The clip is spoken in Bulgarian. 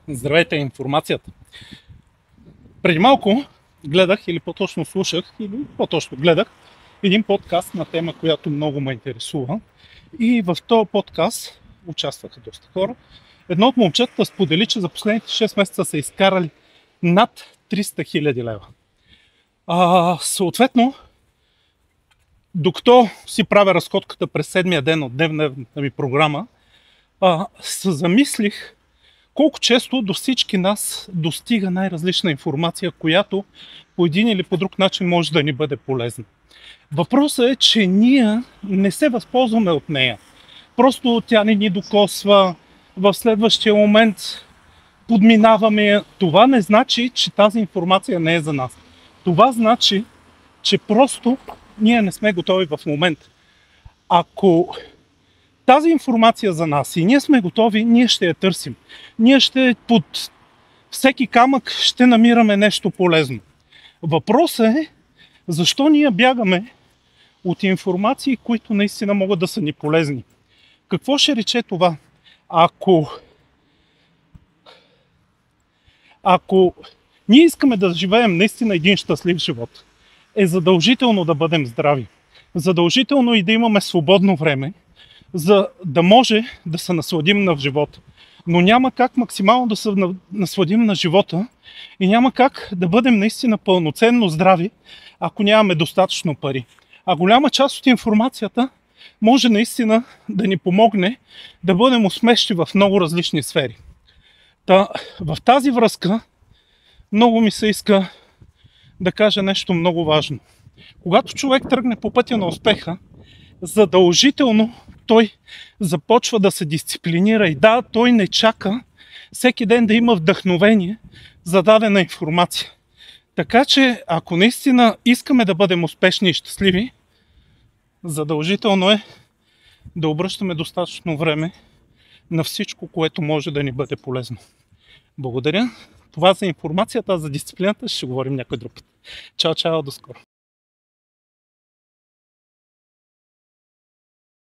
Здравейте, информацията. Преди малко гледах, или по-точно слушах, или по-точно гледах един подкаст на тема, която много ме интересува. И в този подкаст участваха доста хора. Едно от момчетата сподели, че за последните 6 месеца са изкарали над 300 хиляди лева. Съответно, докато си правя разходката през седмия ден от дневната ми програма, се замислих колко често до всички нас достига най-различна информация, която по един или по друг начин може да ни бъде полезна. Въпросът е, че ние не се възползваме от нея. Просто тя не ни докосва, в следващия момент подминаваме я. Това не значи, че тази информация не е за нас. Това значи, че просто ние не сме готови в момента. Ако тази информация за нас и ние сме готови, ние ще я търсим. Ние ще под всеки камък ще намираме нещо полезно. Въпросът е, защо ние бягаме от информации, които наистина могат да са ни полезни. Какво ще рече това? Ако ние искаме да живеем наистина един щастлив живот, е задължително да бъдем здрави. Задължително и да имаме свободно време, за да може да се насладим на живота. Но няма как максимално да се насладим на живота и няма как да бъдем наистина пълноценно здрави, ако нямаме достатъчно пари. А голяма част от информацията може наистина да ни помогне да бъдем успешни в много различни сфери. В тази връзка много ми се иска да кажа нещо много важно. Когато човек тръгне по пътя на успеха, задължително той започва да се дисциплинира и той не чака всеки ден да има вдъхновение за дадена информация. Така че, ако наистина искаме да бъдем успешни и щастливи, задължително е да обръщаме достатъчно време на всичко, което може да ни бъде полезно. Благодаря. Това за информацията, а за дисциплината ще говорим някой друг път. Чао, до скоро!